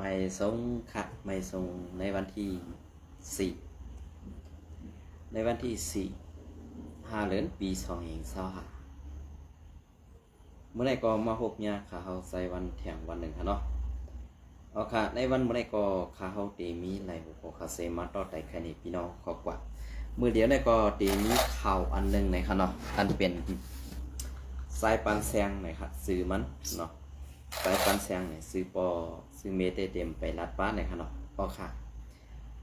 ไม่ทรงค่ะไม่ทรงในวันที่สี่ในวันที่5 เดือนปี2025เมื่อไรก็มาหกเนี่ยขาเขาใส่วันแถงวันหนึ่งค่ะเนาะเอาค่ะในวันเมื่อไรก็ขาเขาเตมีไหลหัวขาเซมาต่อไต่แค่นี้พี่น้องขอบกว่ามือเดียวเนี่ยก็เตมีข่าวอันหนึ่งในค่ะเนาะอันเป็นสายปันแซงหน่อยค่ะซื้อมันเนาะสายปันแซงเนี่ยซื้อเมเตเต็มไปรัดป้าหน่อยค่ะเนาะเอาค่ะ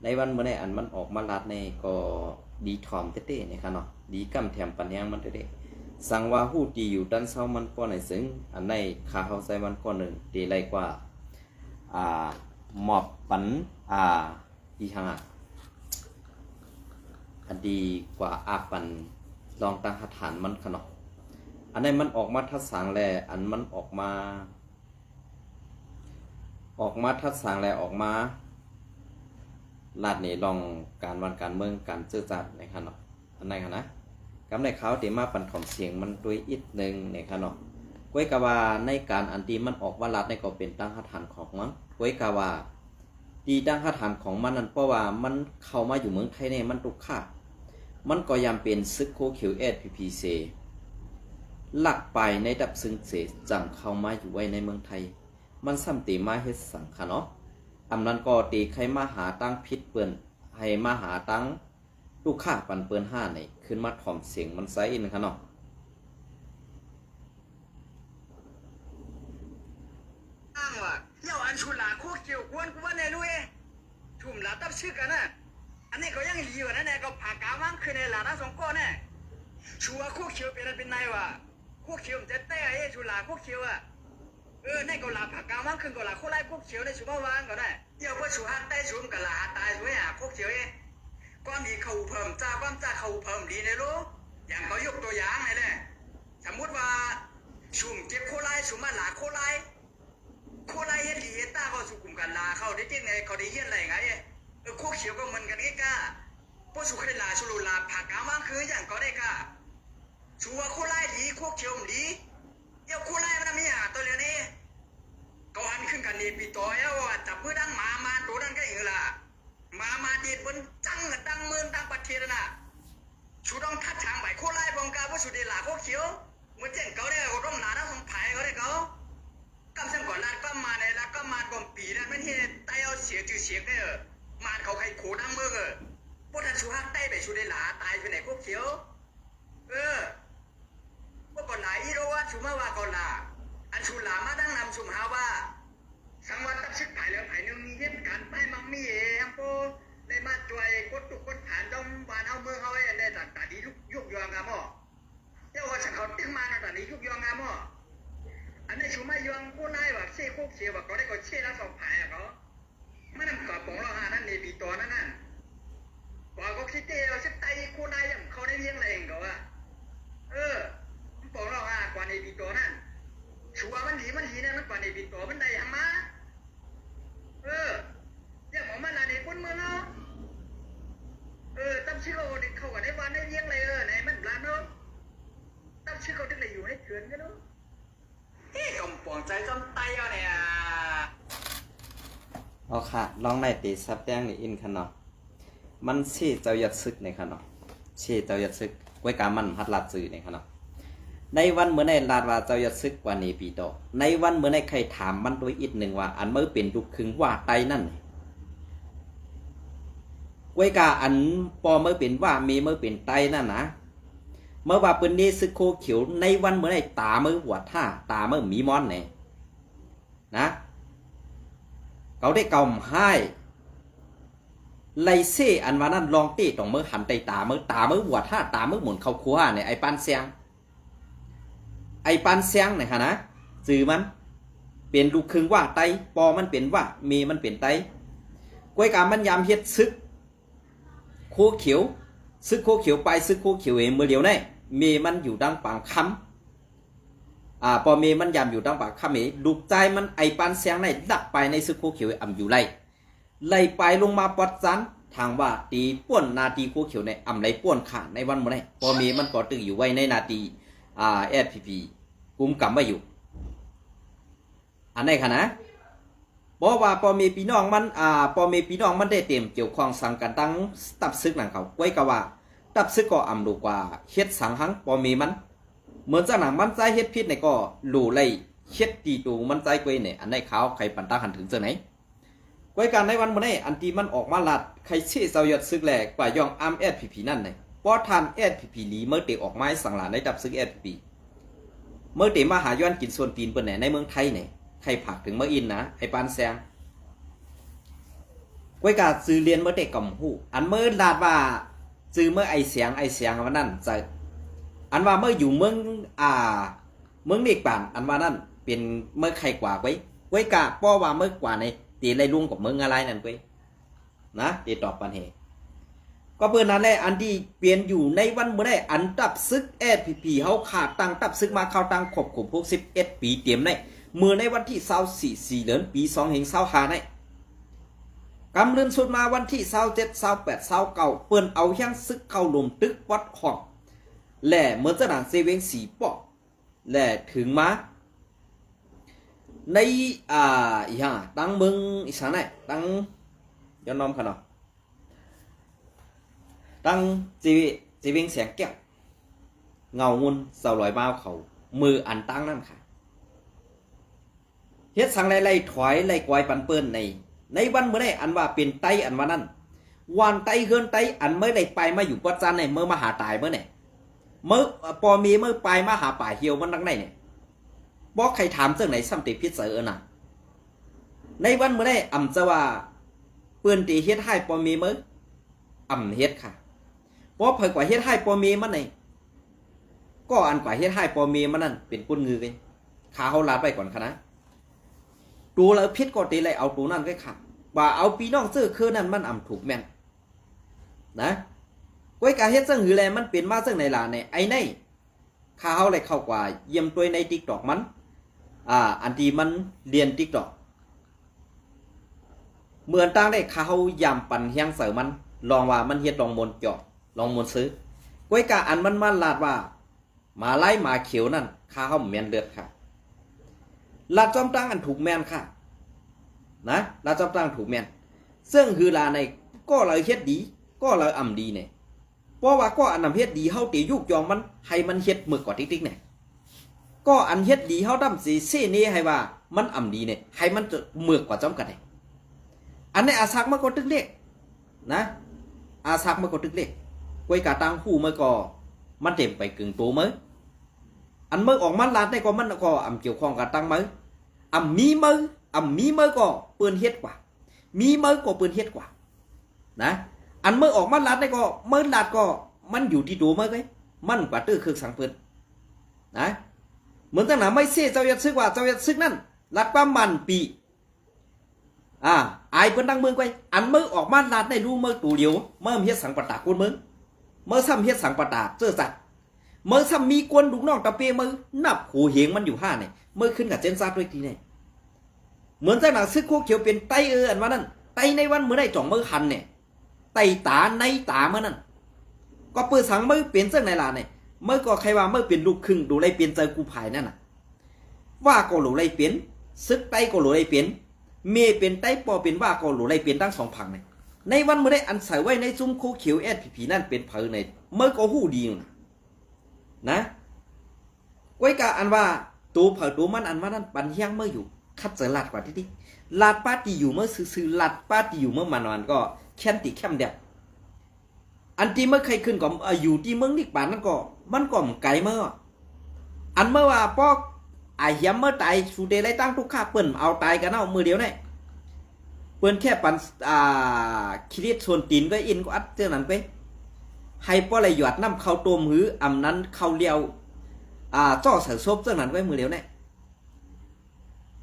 ในวันเมื่อไรอันมันออกมารัดในก็ดีทอมเต้ๆเนี่ยค่ะเนาะดีกำแถมปัญญามันเต้ๆสั่งว่าหู้ตีอยู่ด้านเช้ามันก็ในซึ่งอันในขาเขาใส่มันก็หนึ่งตีไรกว่าหมอบปันอีหังอันดีกว่าปันลองตั้งฐานมันขนาดอันนี้มันออกมาทัดสางแลอันมันออกมาทัดสางแลออกมาลาดนี่ลองการวันการเมืองการเจื้อจัดในขนาดอันไหนคะนะกำในเขาตีมาปันถ่อมเสียงมันด้วยอีกหนึ่งในขนาดก้วยกาวาในการอันตีมันออกว่าลาดในก็เป็นตั้งฐานของมันก้วยกาวาดีตั้งฐานของมันนั่นเพราะว่ามันเข้ามาอยู่เมืองไทยเนี่ยมันตุกค่ามันก็ยังเป็นซึกโคคิวSPPCหลักไปในดับซึ่งเสจังเข้ามาอยู่ไว้ในเมืองไทยมันซ้ำตีมาเฮ็ดสังค่ะเนาะอำนั้นก็ตีใครมาหาตั้งพิษเปิ้นให้มาหาตั้งลูกค้าปันเปิ้น5นี่ขึ้นมาถ่อมเสียงมันไซอินค่ะเนาะอ้างว่าเย้าอันชุลาโคเกี่ยวกวนกูว่าแน่ลุยทุ่มลาตับชื่อกันน่ะอันนี้ก็ยังดีอยู่นะแน่ก็ผากาวังคือในลานะสองก้อนแน่ชัวโคเขียวเป็นนายว่ะโคเขียวมันจะแต่ไอ้ชุลาโคเขียวอ่ะในก็ลาผากาวังขึ้นก็ลาโคไล่โคเขียวในชุบวางก็ได้เดี๋ยวพอชุหันใต้ชุมก็ลาตายสวยอ่ะโคเขียวความดีเขาเพิ่มจ้าความจ้าเขาเพิ่มดีในรู้อย่างเขายกตัวอย่างเลยแหละสมมติว่าชุมเก็บโคไล่ชุมมาลาโคไล่โคไล่เฮ็ดดีเฮ็ดตาเขาสุขุมกันลาเขาได้จริงไงเขาได้เฮ็ดอะไรไงโคเขียวก็มันกันก้าพวกสุขลาชุลุลาผักกามังคืออย่างก็ได้ก้าชัวโคไล่ดีโคเขียวมันดีเดี๋ยวโคไล่มันมีตัวเดียวนี้ก็หันขึ้นกันนี่ปีต่อยว่าจับมือดังมาตัวนั้นก็อีกละมาดีบนจังดังเมืองดังประเทศน่ะชูต้องทัดทางไปโคไล่บงกาพวกสุดีลาโคเขียวเมื่อเจ้าเขาได้เขาต้องหนาทั้งสองภายเขาได้เขากำสังก่อนลาดก็มาในลาดก็มาก่อนปีนั้นไม่เห็นไตเอาเสียจือเสียได้มาเขาใครโขดังเมืองพวกท่านชูฮักไต้ไปชูได้หลาตายไปไหนโคเขียวพวกก่อนหลายอีโรว่าชูมาว่าก่อนลาอันชูหลามาดังนำชุมหาว่าสังวัตตับชิดภายแล้วภายหนึ่งมีเหตุการณ์ไปมังมีโปได้มาจ่วยกดตุกกดฐานดมบานเอาเมืองเอาไว้ในต่างๆดียุกยองงามเจ้าว่าฉันเขาตึงมาในต่างนี้ยุกยองงามอันนี้ชูมายองกูนายว่าเชี่ยโคเขียวว่าเขาได้ก็เชี่ยแล้วสองภายเขาไม่นำกระป๋องเราหานั่นในปีตัวนั่นว่าก็คิดเดียวชิดไตกูนายอย่างเขาได้เลี้ยงอะไรเองก็ว่าป๋องเราหากว่าในปีตัวนั่นชัวมันหลีเนี่ยมันกว่าในปีตัวมันได้ยังมาอย่างหมอมันอะไรคนเมืองเนาะตั้งชื่อเขาเขาก็ได้วันได้เลี้ยงอะไรไหนมันร้านเนาะตั้งชื่อเขาได้เลยอยู่ให้เถื่อนกันเนาะกำปองใจจำไตเนี่ยเอาค่ะลองในตีซับแดงในอินค่ะเนาะมันเชี่เจ้ายัดซึกในค่ะเนาะเชี่เจ้ายัดซึกไว้การมันพัดลาดสื่อในค่ะเนาะในวันเมื่อในลาดว่าเจ้ายัดซึกกว่านี้ปีโตในวันเมื่อในใครถามมันโดยอีกหนึ่งว่าอันเมื่อเป็นดุคึงว่าไตนั่นไว้กาอันปอเมื่อเป็นว่ามีเมื่อเป็นไตนั่นนะเมื่อว่าเป็นนี้ซึกโคเขียวในวันเมื่อในตาเมื่อหัวท่าตาเมื่อมีมอนเนี่ยนะเขาได้เกาให้ไลเซอันว่านั้นลองตีตรงเมื่อหันไตตาเมื่อหัวท่าตาเมื่อหมุนเข้าครัวเนี่ยไอปันเสียงเนี่ยค่ะนะสื่อมันเป็นลูกครึ่งว่าไตปอมันเป็นว่าเมมันเป็นไตก้วยกามันยามเฮ็ดซึกโคเขียวซึกโคเขียวไปซึกโคเขียวเองเมื่อเดียวนี่เมมันอยู่ดังปางคำปอเมมันยามอยู่ดังปางคำเอลูกใจมันไอปันเสียงในดักไปในซึกโคเขียวอ่ำอยู่ไล่ไปลงมาปัดซันทางว่าตีป้วนนาทีโคเขียวในอ่ำไรป้วนขาในวันเมื่อไหร่ปอเมมันก็ตึงอยู่ไว้ในนาทีSPP กุมกำไว้อยู่อันไหนคะนะ บอกว่าพอมีพี่น้องมันพอมีพี่น้องมันได้เต็มเกี่ยวข้องสั่งกันตั้งตับซึกหนังเขาก้วยกะว่าตับซึกก็อำดูกว่าเฮ็ดสังหังพอมีมันเหมือนจากหนังมันใจเฮ็ดพิษเนี่ยก็รู้เลยเฮ็ดตีตูมันใจก้วยเนี่ยอันไหนขาวใครปันตาหันถึงเจอไหนก้วยการในวันมื้อนี้อันที่มันออกมาลัดใครเชี่เซาหยดซึกแหลกกว่ายองอ้ำแอดพีนั่นเนี่ยป้อทานแอดพีลีเมื่อเตะออกไม้สังหลานในดับซึกแอดพีเมื่อเตะมาหาย้อนกินส่วนตีนเปิ้นไหนในเมืองไทยเนี่ยใครผักถึงเมื่ออินนะไอ้ปานแซงก้วยกาซื้อเรียนเมื่อเด็กกับหูอันเมื่อลาดว่าซื้อเมื่อไอเสียงวันนั้นจะอันว่าเมื่ออยู่เมืองเมืองเด็กป่านอันว่านั่นเป็นเมื่อใครกว่าก้วยกาป้อว่าเมื่อกว่าในตีไรลุงกับเมืองอะไรนั่นก้วยนะตีตอบปัญหาก็เพื่อนนั้นแหละอันที่เปลี่ยนอยู่ในวันเมื่อได้อันตับซึกแอดพีเขาขาดตังตับซึกมาเข้าตังขบขบพวก11 ปีเตรียมได้เมื่อในวันที่24 เดือนปี2525ได้กำเรินสุดมาวันที่27 28 29เปิ้นเอาแห้งซึกเข้าลมตึกวัดหอกแหล่เหมือนจะหนังเซเวงสีปอกแหล่ถึงมาในตั้งเมืองอีสานไหนตั้งย้อนน้อมขนาดตั้งจีเวงเสียงแก้วเงางุนเสาลอยบ้าวเขามืออันตั้งนั่นค่ะเฮ็ดสังไล่ถอยไล่กวยปันเปิ้นในวันเมื่อได้อันว่าเป็นไตอันว่านั้นวันไตเฮือนไตอันเมื่อได้ไปมาอยู่ปัจจันในเมื่อมาหาตายเมื่อไหนเมื่อพอมีเมื่อไปมาหาป่าเหี่ยวมันดังไหนเนี่ยบอกใครถามเจ้าไหนซ้ำติพิษเสือน่ะในวันเมื่อได้อ่ำจะว่าเปิ้นตีเฮ็ดให้พอมีเมื่ออ่ำเฮ็ดค่ะเพราะเผยกว่าเฮ็ดให้พอมีมันไหนก็อันกว่าเฮ็ดให้พอมีมันนั่นเป็นก้นงือกันขาเขาลาไปก่อนค่ะนะดูแล้วพิษก็ตีเลยเอาตัวนั่นก็ค่ะว่าเอาปีน้องซื้อคือนั่นมันอ่ำถูกแม่นนะก้อยกาเฮ็ดซึ่งหือแลมันเป็นมาซึ่งในลาในไอ้ในข้าเขาเลยเข้ากว่าเยี่ยมตัวในติ๊กตอกมันอันที่มันเรียนติ๊กตอกเหมือนตั้งได้ข้าเขายำปั่นเฮียงเสือมันลองว่ามันเฮ็ดลองมนจอดลองมนซื้อก้อยกาอันมันลาดว่ามาไล่มาเขียวนั่นข้าเขาเมียนเลือดค่ะลาจอมตั้งอันถูกแมนค่ะนะลาจอมตั้งถูกแมนซึ่งคือลาในก็เลยเฮ็ดดีก็เลยอ่ำดีเนี่ยเพราะว่าก็อันนำเฮ็ดดีเฮาตียุกยองมันให้มันเฮ็ดมือกว่าติ๊กๆเนี่ยก็อันเฮ็ดดีเฮาดำสีเซ่นี่ให้ว่ามันอ่ำดีเนี่ยให้มันจะมือกว่าจอมกันเนี่ยอันนี้อาซักมันก็ตึกเล็กนะอาซักมันก็ตึกเล็กก้อยกาตังหูมันก็มันเต็มไปกึ่งตัวมั้ยอันเมื่อออกมาลาดได้ก็มันก็อ่ำเกี่ยวข้องกับตั้งมั้ยมีมือก็ปืนเฮ็ดกว่ามีมือก็ปืนเฮ็ดกว่านะอันเมื่อออกมาลาดได้ก็เมื่อลาดก็มันอยู่ที่ตัวมือไงมันกว่าตื้อคือสังเปิ้นนะเหมือนตั้งหนาไม่เสียเจ้ายัดซึกว่าเจ้ายัดซึกนั่นลาดประมาณปีไอ้เปิ้นตั้งเมืองไว้อันเมื่อออกมาลาดได้รู้เมื่อตัวเดียวเมื่อเฮ็ดสังปะตาคนเมืองเมื่อซ้ำเฮ็ดสังปะตาเจ้าจัดเมื่อซ้ำมีกวนลูกน้องตะเปียมือนับหูเหงมันอยู่5เนี่ยเมื่อขึ้นกับเจนซาด้วยทีเนี่ยเหมือนจากหนังซึกโคเขียวเป็นไตอันว่านั้นไตในวันเมื่อได้จ่องมือหันเนี่ยไตตาในตาเมื่อนั้นก็เปิดสังมือเปลี่ยนเจ้าในลาเนี่ยเมื่อก็ใครว่าเมื่อเป็นลูกครึ่งดูไรเปลี่ยนเจอกูภายนั่นน่ะว่าก็หลูไรเปลี่ยนซึกไตก็หลูไรเปลี่ยนเมย์เป็นไตปอเป็นว่าก็หลูไรเปลี่ยนทั้ง2ผังเนี่ยในวันเมื่อได้อันใส่ไว้ในซุ้มโคเขียวแอดผีนั่นเป็นเผยในเมื่อก็หู้ดีนะไว้กะอันว่าตัวเผยตัวมันอันว่านั้นปันเฮียงเมื่ออยู่คัดเจอลาดกว่าที่ลาดป้าตีอยู่เมื่อซื้อลาดป้าตีอยู่เมื่อมันก็แค้นติแคมเดียบอันที่เมื่อใครขึ้นก็อยู่ที่เมืองนิกป่านนั่นก็มันก็ไกลเมื่ออันเมื่อว่าป้อไอเหี้ยเมื่อตายสูเดลัยตั้งทุกข้าเปิ่นเอาตายกันเอามือเดียวเนี่ยเปิ่นแค่ปันคิดส่วนตีนก็อินก็อัดเจ้านั้นไปให้ป้ออะไรหยอดน้ำเข้าตัวมืออำนั้นเข้าเลี้ยวจ่อเสือซบเจ้านั้นไว้มือเดียวเนี่ย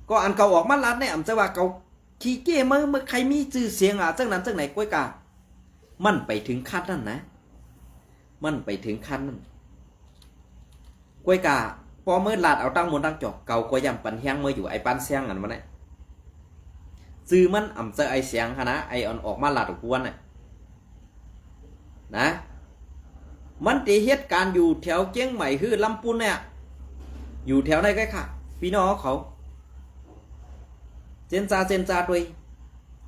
ก็อันเก่าออกมาลัดเนี่ยอำจะว่าเก่าขี้เก้เมื่อใครมีชื่อเสียงเจ้านั้นเจ้าไหนก้อยกามันไปถึงขั้นนั่นนะมันไปถึงขั้นนั้นก้อยกาพอเมื่อลาดเอาตั้งมนตั้งจอกเก่าก็ยำปันเฮียงเมื่ออยู่ไอ้ปันเสียงอันมันเนี่ยซื้อมันอำเจอไอ้เสียงฮะนะไอ้อ่อนออกมาลาดกวนน่ะนะมันตีเหตุการณ์อยู่แถวเจียงใหม่คือลำพูนเนี่ยอยู่แถวไหนก็ค่ะพี่น้องเขา เจนจาด้วย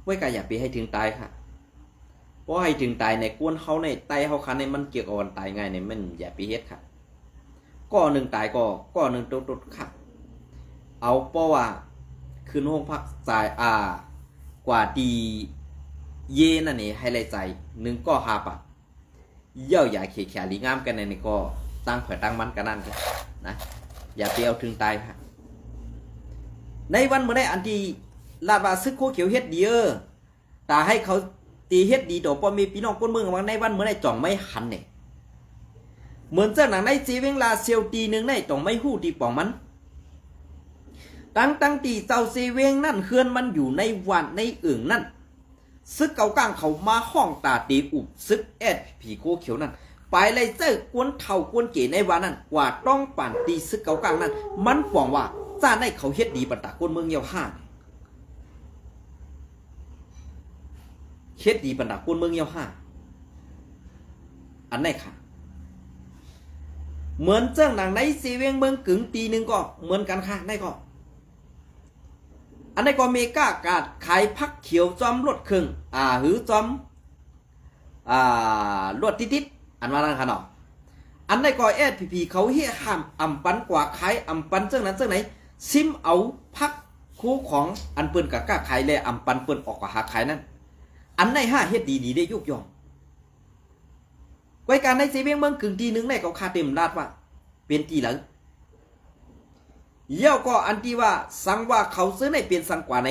ไว้ก็อย่าไปให้ถึงตายค่ะเพราะให้ถึงตายในกวนเขาในไตเขาคันในมันเกี่ยวกับวันตายง่ายในมันอย่าไปเฮ็ดค่ะก็หนึ่งตายก็หนึ่งตุดค่ะเอาเพราะว่าคืนห้องพักจ่ายกว่าดีเยนั่นนี่ให้ไรใจหนึ่งก็หาปะเย่าอย่าเขียแขลีงามกันในนี่ก็ตั้งเผื่อตั้งมันกันนั่นกันนะอย่าไปเอาถึงตายค่ะในวันเมื่อได้อันที่ลาดว่าซึกโคเขียวเฮ็ดดีแต่ให้เขาตีเฮ็ดดีต่อพ่อมีพี่น้องคนเมืองว่าในวันเมื่อได้จ่องไม่หันเนี่ยเหมือนเจ้าหนังในจีเวงลาเซียวตีหนึ่งในจ่องไม่หู้ตีป่องมันตั้งตีเจ้าเซเวงนั่นเคลื่อนมันอยู่ในวันในอึ่งนั่นซึกเก่ากลางเขามาห้องตาตีอุบซึกผีโคเขียวนั่นไปเลยเจ้ากวนเท่ากวนเก๋ในวันนั้นกว่าต้องปั่นตีซึกเก่ากลางนั้นมันป่องว่าจ้าในเขาเฮ็ดดีปันตะคนเมืองเยาห้าเฮ็ดดีปันตะคนเมืองเยาห้าอันไหนค่ะเหมือนเจ้าหนังในซีเวงเมืองกึ่งตีหนึ่งก็เหมือนกันค่ะในก็อันนี้ก็เมกากาดขายพักเขียวจอมรถเครื่องหือจอมรถติดอันว่านั่นค่ะเนาะอันนี้ก็พีเขาเฮียห้ามอำปันกว่าขายอำปันเจ้านั้นเจ้าไหนซิมเอาพักคู่ของอันเปิ้นกับก้าขายเลยอำปันเปิ้นออกกับหาขายนั่นอันในห้าเฮ็ดดีได้ยุกยองไว้การในเซเว่นเมืองกึ่งทีนึงในเขาคาเต็มลาดว่าเป็นตีหลังเย่าก็อันที่ว่าสังว่าเขาซื้อในเปลี่ยนสังกว่าใน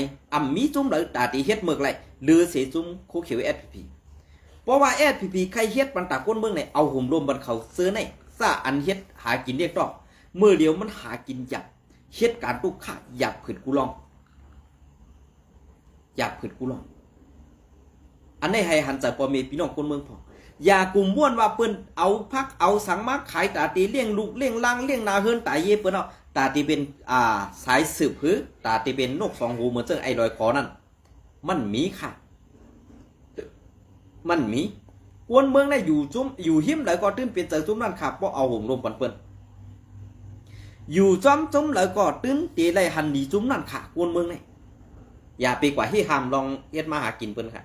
มีจุ้มหรือตาตีเฮ็ดเมือกไรหรือเสียจุ้มโคเขียวพีเพราะว่าพีใครเฮ็ดปันตาก้นเมืองในเอาหุ่มรวมบันเขาซื้อในซาอันเฮ็ดหากินเรียกต่อเมื่อเดียวมันหากินหยับเฮ็ดการตุกข่าหยับขืดกูลองหยับขืดกูลองอันนี้ให้หันใจพอมีพี่น้องคนเมืองพออย่ากลุ่มม้วนว่าเปิ้นเอาพักเอาสังมาขายตาตีเลี้ยงลูกเลี้ยงลังเลี้ยงนาเฮิรนตาเย่เปิ้นเอาตาตีเป็นสายสืบหือตาตีเป็นนกสองหูเหมือนเจ้าไอ้ลอยคอนั่นมันมีค่ะมันมีกวนเมืองได้อยู่จุ้มอยู่หิมแล้วก็ตื้นเป็นเจอจุ้มนั่นค่ะเพราะเอาห่มรวมปันเปิ้นอยู่จ้อมจุ้มแล้วก็ตื้นตีไรหันดีจุ้มนั่นค่ะกวนเมืองนี่อย่าไปกว่าที่หามลองเอ็ดมาหากินเปิ้นค่ะ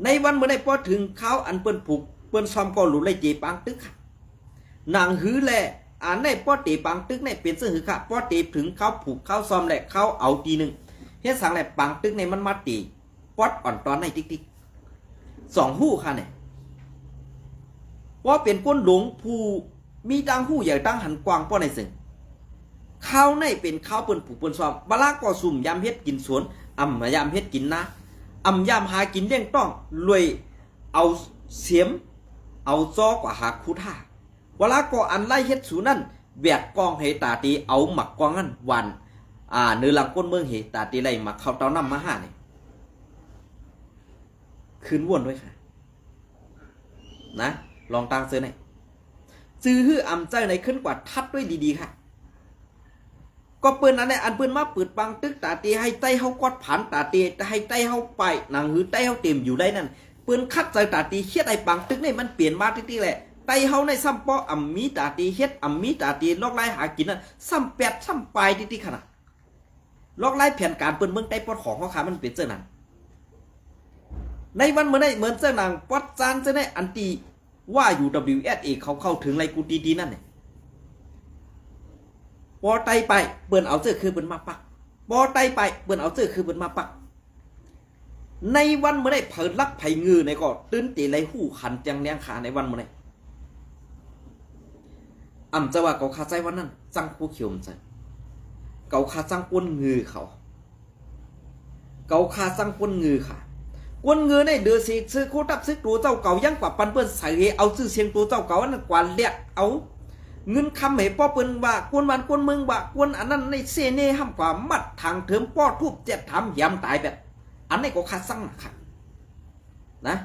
ในวันเมื่อได้พอถึงเขาอันเปิ้นผูกเปิ้นซ้อมก็หลุดไล่เจปังตึกค่ะนางหื้อแลอันในป้อเตปังตึกในเป็นเสื้อหือค่ะป้อเตถึงเขาผูกเขาซ้อมแหละเขาเอาตีหนึ่งเฮ็ดสังแหละปังตึกในมันมาตีป๊อดอ่อนตอนในติ๊กสองหู้ค่ะเนี่ยว่าเป็นก้นหลงผู้มีดังหู้ใหญ่ดังหันกว้างป้อในซึ่งเขาในเป็นเขาเปิ้นผูกเปิ้นซ้อมบลาก็สุ่มยามเฮ็ดกินสวนยามเฮ็ดกินนะยามหากินเลี้ยงต้องรวยเอาเสียมเอาจอกว่าหาคูท่าเวลาก็อันไล่เฮ็ดสูนั่นแบกกองให้ตาตีเอาหมักกองนั่นวันเนื้อหลังก้นเมืองเหตาตีไล่หมักเขาเต้าน้ำมาห้านี่คืนวนด้วยค่ะนะลองตั้งเสื้อในจื้อหื้อเจ้าในขึ้นกว่าทัดด้วยดีๆค่ะก็เปิ้นอันนี้อันเปิ้นมาเปิดปังตึกตาตีให้ไต้เฮากอดผันตาตีให้ไต้เฮาไปนางหือไต้เฮาเต็มอยู่ได้นั่นเปิ้นคัดใจตาตีเฮ็ดไอ้ปังตึกนี่มันเปลี่ยนมาติ๊กๆแหละไต้เฮาในซ้ำป้อมีตาตีเฮ็ดมีตาตีลอกไล่หากินนั่นซ้ำแปดซ้ำปลายติ๊กๆขนาดลอกไล่แผนการเปิ้นเมืองใต้ปอดของเขาขามันเป็นเจ้านั้นในวันเมื่อได้เหมือนเจ้านางปอดจานเจ้าในอันตีว่าอยู่ WSA เขาเข้าถึงไรกูดีๆนั่นเนี่ยปอไตไปเปิ้นเอาเสื้อคือเปิ้นมาปักปอไตไปเปิ้นเอาเสื้อคือเปิ้นมาปักในวันเมื่อได้เผินลักไผ่งือในก็ตื้นตีไรหู้ขันจังเลี้ยงขาในวันเมื่อได้จะว่าเขาคาใจวันนั้นจังผู้เขียวมันใจเขาคาจังก้นงือเขาคาจังก้นงือค่ะก้นงือในเดือดสิซื้อโคตับซื้อตัวเจ้าเก่ายังกว่าปันเปิ้นใส่เอาซื้อเสียงตัวเจ้าเก่านั่นกว่าเรียกเอาเงินคำให้ป้อเปิ้นว่ากวนวันกวนเมืองว่ากวนอันนั้นในเสน่ห้ามกว่ามัดทางเถิมป้อทูบเจ็ดทำยำตายแบบอันนี้ก็คาซังค่ะนะ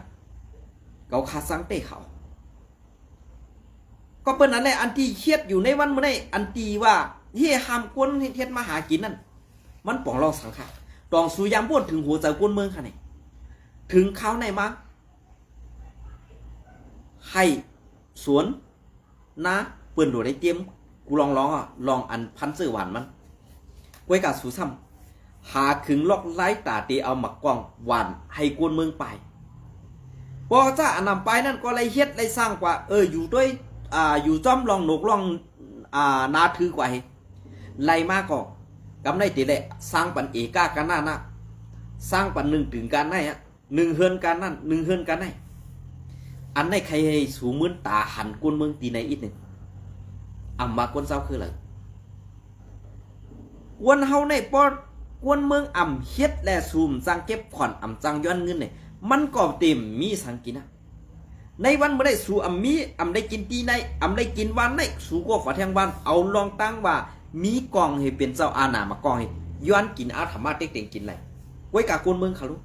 เขาคาซังเต้เขาก็เปิ้นอันนี้อันที่เครียดอยู่ในวันเมื่อไดอันที่ว่าเฮียห้ามกวนเฮ็ดมาหากินนั่นมันป่องเราสังค่ะตองสุยามบ้วนถึงหัวใจกวนเมืองค่ะนี่ถึงเขาในมาให้สวนนะเปิ้นดูได้เตรียมกูลองอันพันซื้อหวานมันไว้กับสูซ้ำ หาขึงลอกไล่ตาตีเอาหมักกองหวานให้กวนเมืองไปพอจ้าอันนำไปนั่นก็เลยเฮ็ดเลยสร้างกว่าอยู่ด้วยอยู่จ้อมลองหนกลองนาถือกว่าไล่มาก็กำไรตีแหละสร้างปันเอกากันหน้านะสร้างปันหนึ่งถึงกันได้ฮะหนึ่งเฮือนกันนั่นหนึ่งเฮือนกันได้อันในใครให้สูเหมือนตาหันกวนเมืองตีในอีกหนึ่งอ่ำมากวนเศร้าคืออะไรกวนเฮาในปอกวนเมืองอ่ำเฮ็ดและสูมจังเก็บผ่อนอ่ำจังย้อนเงินเนี่ยมันก็เต็มมีสังกินนะในวันเมื่อได้สูอ่ำมีอ่ำได้กินตีในอ่ำได้กินวันในสูก็ฝาแทงวันเอาลองตั้งว่ามีกองให้เป็นเจ้าอาณามากองให้ย้อนกินอาธรรมะเต็กเต็งกินไรไว้กับกวนเมืองเขารู้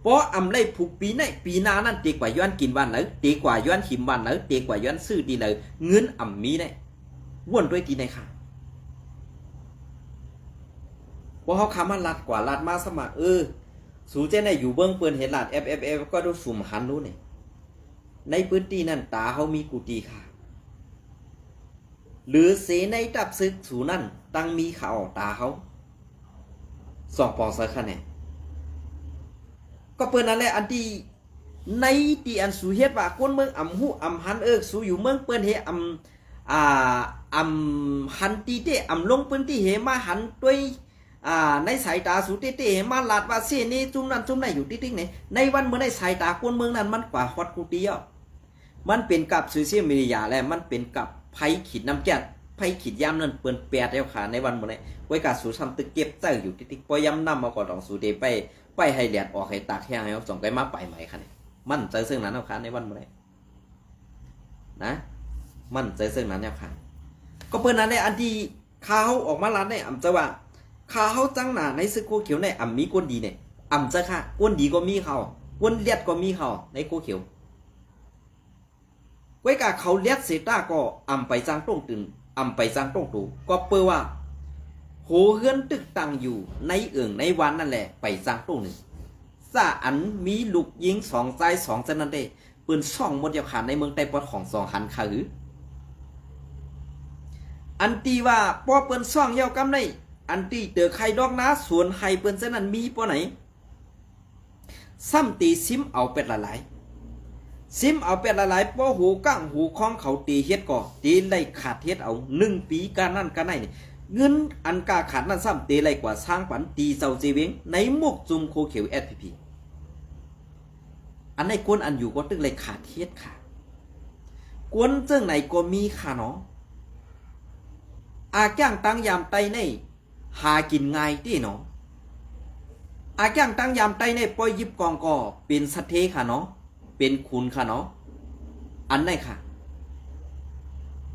เพราะอ่ำได้ผูกปีในปีนานั่นเตกว่าย้อนกินวันไหนเตกว่าย้อนหิมวันไหนเตกว่าย้อนซื้อตีเลยเงินอ่ำมีในวนด้วยตีในค่ะพอเขาคำว่าลัดกว่าลัดมาสมัครสูเจนอยู่เบื้องเปืนเห็นลัดFFF ก็ดูสุ่มหันรู้เนี่ยในพื้นที่นั่นตาเขามีกุฏิค่ะหรือเสในดับซึกสูนั่นตั้งมีข่าวตาเขาสองปอเสือค่ะเนี่ยก็เปิดนั่นแหละอันที่ในที่อันสูเฮ็ดว่าคนเมืองอ่ำหูอ่ำหันสูอยู่เมืองเปิ้นเฮอ่ำหันตีเตอ่ำลงเปิ้นที่เฮมาหันด้วยในสายตาสูเตเตเฮมาลาดว่าเสนี่จุ่มนั่นจุ่มไหนอยู่ติ๊กๆไหนในวันเมื่อในสายตาคนเมืองนั้นมันกว่าฮอดกูตีอ่ะมันเป็นกับโซเชียลมีเดียแล้วมันเป็นกับไผขีดน้ำแก๊สไผขีดยามนั่นเปิ้นแปดแล้วค่ะในวันเมื่อไหร่ไว้กับสูทำตึกเก็บเต้าอยู่ติ๊กๆปอยย้ำนำมาก่อนของสูเดไปให้แดดออกให้ตากแห้งให้เขาส่งไปมาไปใหม่ค่ะเนี่ยมันใจซึ่งนั้นเอาค่ะในวันเมื่อไหร่นะมันใจซึ่งนั้นเอาค่ะก็เปิ้นนั้นในอันที่ข้าวออกมาร้านเนี่ยอ่ำจะว่าข้าวจังหนาในซึกโคเขียวในอ่ำมีก้นดีเนี่ยอ่ำจะค่ะก้นดีก็มีเขาก้นเลียดก็มีเขาในโคเขียวไว้กับเขาเลียดเสต้าก็อ่ำไปจังต้งตึงอ่ำไปจังต้งตูก็เปื่อว่าโหเฮือนตึกตังอยู่ในในวันนั่นแหละไปจังต้งหนึ่งซาอันมีลูกยิงสองใจสองเจนันเดปืนช่องหมดยาวขาในเมืองไต้ปอดของสองหันขาหืออันตีว่าปอเปิ้นช่องเยาวกำในอันตีเตอไข่ดอกนะสวนไข่เปิ้นเจนันมีปอไหนซ้ำตีซิมเอาเป็ดหลายซิมเอาเป็ดหลายปอหูก้างหูคล้องเขาตีเฮ็ดก่อตีไล่ขาดเฮ็ดเอา1 ปีการนั่นกันไหนนี่เงินอันกาขาดนั่นซ้ำตีไล่กว่าสร้างปันตีเจ้าเจเวงในมุกจุมโคเขียว SPP อันในกวนอันอยู่ก็ตึกเลยขาดเฮ็ดค่ะกวนเจ้งไหนก็มีค่ะเนาะอาจ้างตั้งยามไตในหากินง่ายที่เนาะอาจ้างตั้งยามไตในปล่อยยิบกองก็เป็นสะเทค่ะเนาะเป็นคุณค่ะเนาะอันไหนค่ะ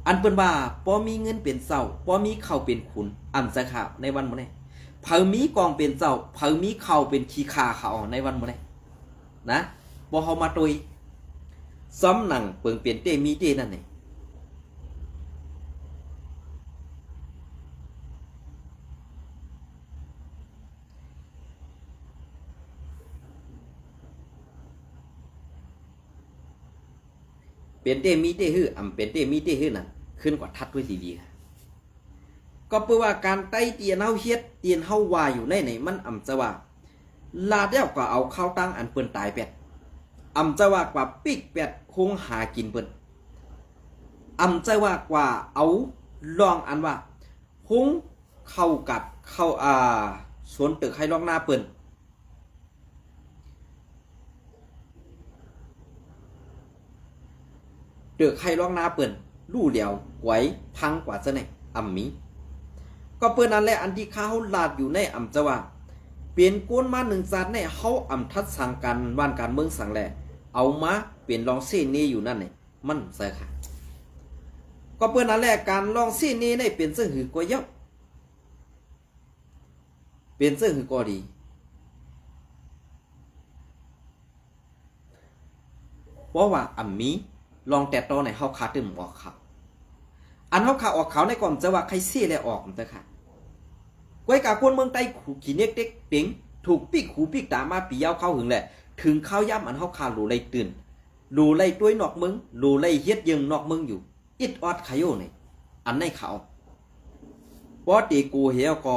อันเปิ้นว่าพอมีเงินเป็นเจ้าพอมีข้าวเป็นคุณอันจะค่ะในวันมื้อนี้เผามีกองเป็นเจ้าเผามีข้าวเป็นขี้คาเขาในวันมื้อนี้นะบ่เฮามาตุยซ้ำหนังเปิงเปลี่ยนเตมีเตนั่นนี่เป็นเตมีเตฮื้ออำเป็นเตมีเตฮื้อนั่นขึ้นกว่าทัดด้วยดีๆค่ะก็เพื่อว่าการไต้เตียนเฮาเฮ็ดเตียนเฮาว่าอยู่ในไหนมันอำจะว่าลาดแล้วก็เอาข้าวตั้งอันเปิ้นตายเป็ดอำจะว่ากว่าปิกเป็ดคงหากินเปิ้นอำจะว่ากว่าเอาลองอันว่าคงเข้ากับเข้าสวนตึกให้ลองหน้าเปิ้นเดือกให้ร้องนาเปิ่นลู่เดียวไหวพังกว่าซะไหนอ่ำมีก็เปิ้นนั่นแหละอันที่ข้าเขาลาดอยู่ในอ่ำจะว่าเปลี่ยนก้นมา1 จานในเขาอ่ำทัดสั่งการว่านการเมืองสั่งแหละเอามาเปลี่ยนลองเส้นนี้อยู่นั่นนี่มันใส่ค่ะก็เปิ้นนั่นแหละการลองเส้นนี้ในเปลี่ยนเสื้อหือก็เยอะเปลี่ยนเสื้อหือก็ดีเพราะว่าอ่ำมีลองแต่ตอไหนเฮาขาตึมออกเขาอันเฮาขาออกเขาในก่อนจะว่าใครเสียแล้วออกมันเถอะค่ะก้อยกาคนเมืองใต้ขู่ขี้เน็กเด็กเต็งถูกปีกหูปีกตามาปียาวเข้าหึงแหละถึงข้าวย่ำอันเฮาขาหลูไล่ตื่นหลูไล่ต้วยนอกเมืองหลูไล่เฮ็ดยังนอกเมืองอยู่อิดออดขยโยนี่อันในเขาบ่ตีกูเหี่ยวก็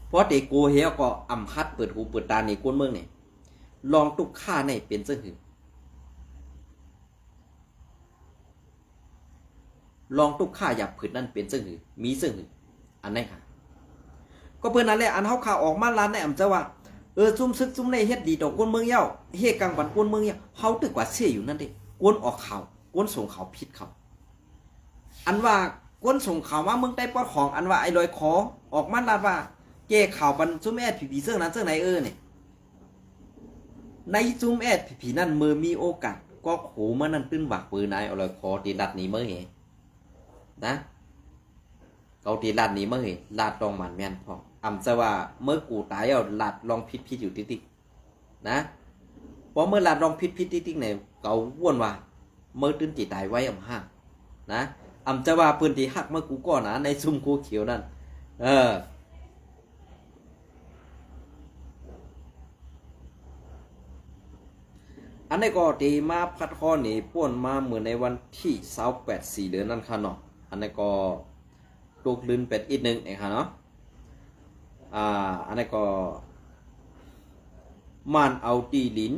เพราะเด็กโกเฮียก็อำคัดเปิดหูเปิดตาในกวนเมืองเนี่ยลองตุกค่าในเป็นเสื้อหือลองตุกค่าหยับผืนนั่นเป็นเสื้อหือมีเสื้อหืออันไหนค่ะก็เพื่อนนั่นแหละอันเฮาข่าวออกมาล้านในอำจะว่าซุ่มซึกซุ่มในเฮ็ดดีต่อกวนเมืองเย้าเฮ็ดกลางบันกวนเมืองเย้าเฮาตึกว่าเสียอยู่นั่นเด้กวนออกข่าวกวนส่งข่าวผิดเขาอันว่ากวนส่งข่าวว่าเมืองใต้ปอดของอันว่าไอ้ลอยคอออกมาลาดว่าแก้ข่าวบันซุ่มแอดผีเสื้อนั้นเสื้อไหนเนี่ยในซุ่มแอดผีนั่นเมื่อมีโอกาสก็โขมันนั่นตื้นบักปืนนายเอาลอยคอตีลัดหนีเมื่อเหนะเขาตีลัดหนีเมื่อเหลาดตองมันแม่นพออำจะว่าเมื่อกูตายเอาลาดลองพิษอยู่ติ๊กๆนะเพราะเมื่อลาดลองพิษติ๊กๆเนี่ยเขาว่นว่าเมื่อตื้นจีตายไว้อำห้างนะอำจะว่าพื้นที่หักเมื่อกูก่อนนะในซุ่มกูเขียวนั่นอันนี้ก็ตีมาพัดข้อนี่ป่วนมาเหมือนในวันที่28 4 เดือนนั่นค่ะเนาะอันนี้ก็ตกลื่นเป็ดอีกนึงเองค่ะเนาะอันนี้ก็มันเอาตีลิ้น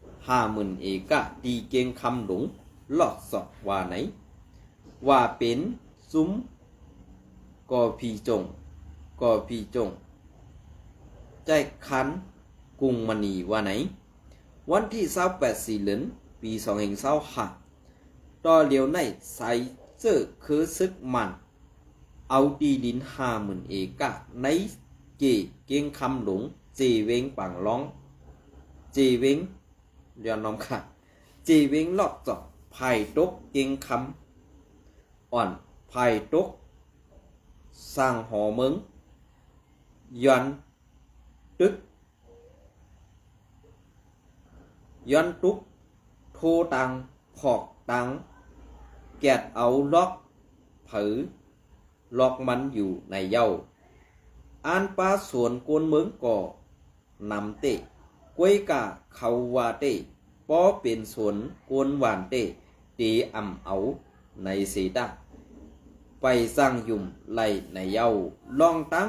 50,000 เอกะตีเกงคำหลงหลอกสอบว่าไหนว่าเป็นซุ้มก่อพีจงใจคันกุงมณีว่าไหนวันที่28 4 เดือนปี2025ต่อเลียวในใส่เสื้อคือซึกมันเอาตีลิ้น50,000 เอกะในเกงคำหลงเจเวงปังร้องเจเวงย้อนน้องค่ะเจเวงลอดจอกไผ่ตกเกงคำอ่อนไผ่ตกสร้างหอเมืองย้อนตึกย้อนตุกโทตังขอกตังแกดเอาล็อกเผือล็อกมันอยู่ในเย้าอันปลาสวนกวนเมืองก่อนำเตะกวยกะเขาวาเตะป้อเป็นสวนกวนหวานเตะตีอ่ำเอาในสีดาไปสร้างยุ่มไหลในเย้าลองตั้ง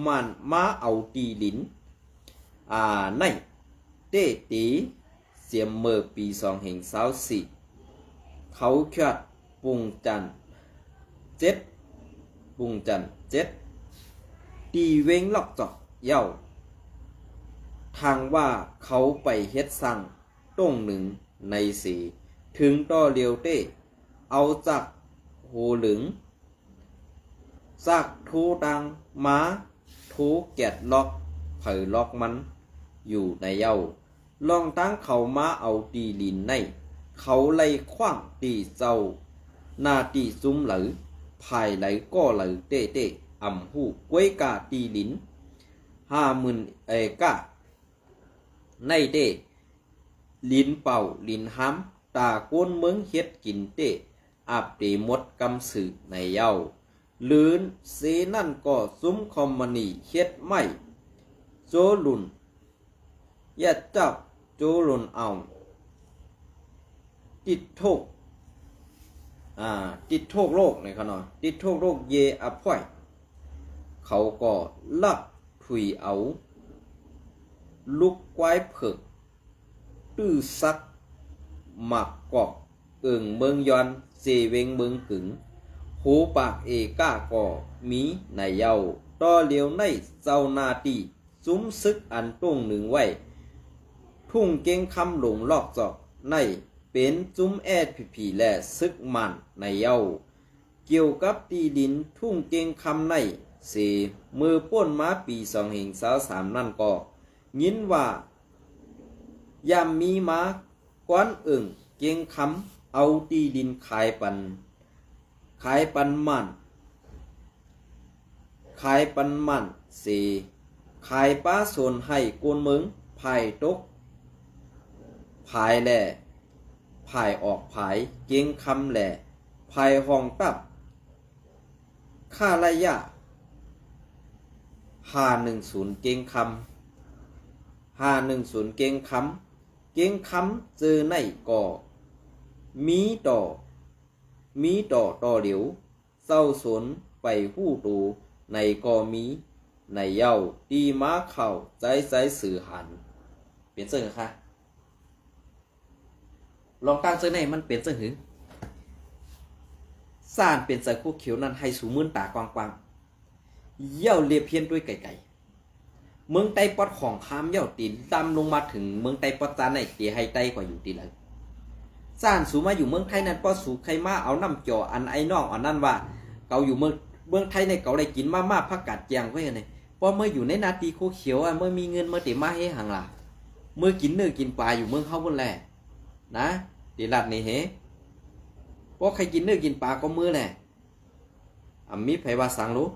มันมาเอาตีลิ้นในเตะตีเสียมเมื่อปี2024เขาเคิดปุงจันเจ็ดตีเวงลอกจอกเย้าทางว่าเขาไปเฮ็ดสั่งต้งหนึ่งในสีถึงต่อเลียวเต้เอาจากโหหลึงจากทูตังม้าทูแกดล็อกเผยล็อกมันอยู่ในเย้าลองตั้งเขามาเอาตีลินในเขาไล่ขว้างตีเจ้าหน้าตีซุ้มหรือภายไหลก็หรือเต้อ่ำหูกวยกาตีลิน50,000 เอกะในเต้ลินเป่าลินห้ำตาก้นเมืองเฮ็ดกินเต้อาบเตมดกำสือในเย้าลื่นเซนั่นก็ซุ้มคอมมานีเฮ็ดไม่โจลุนยัดจับโจลุนเอาติดโทกโรคในขณะติดโทกโรคเยอพ่อยเขาก็ลักถุยเอาลูกควายเผือกตื้อซักหมักกอกเอิงเมืองยอนเจเวงเมืองกึ๋งหูปากเอกาก็มีในเย้าต่อเลียวในเจ้านาตีซุ้มซึกอันต้งหนึ่งไว้ทุ่งเก่งคำหลงลอกจอกในเป็นจุ้มแอดผีและซึกมันในเย้าเกี่ยวกับตีดินทุ่งเก่งคำในเสมือป้นมาปี2023นั่นก็ยินว่ายามมีมากวนเอิงเก่งคำเอาตีดินขายปันเสขายป้าโซนให้กวนเมืองภายตกภายแหล่ภายออกภายเก่งคำแหล่ภายห้องตับค่าระยะ510เก่งคำเก่งคำเจอในก่อมีต่อเหลียวเศร้าสนไปหู้ตูในก่อมี ในเย้าตีม้าเข่าใจใจสื่อหันเปลี่ยนเสื้อค่ะลองตั้งเสื้อในมันเปลี่ยนเสื้อหือซ่านเป็นใจคู่เขียวนั้นให้สูมื่นตากว้างๆเย้าเรียบเพี้ยนด้วยไก่เมืองไต้ปอดของคามเย้าตีนดำลงมาถึงเมืองไต้ปอดจานในเตียให้ไต้กว่าอยู่ตีเลยซ่านสูมาอยู่เมืองไทยนั้นปอสูใครมาเอาน้ำจ่ออันไอ้น้องอันนั้นว่าเกาอยู่เมืองไทยในเกาได้กินมาผักกาดแจงไว้ไงพอเมื่ออยู่ในนาทีคู่เขียวเมื่อมีเงินเมื่อติมาให้ห่างล่ะเมื่อกินเนื้อกินปลาอยู่เมืองเขาบนแหละนะตีหลัดนี่เฮพอใครกินเนื้อกินปลาก็มือแหละมีไผว่าสั่งรู้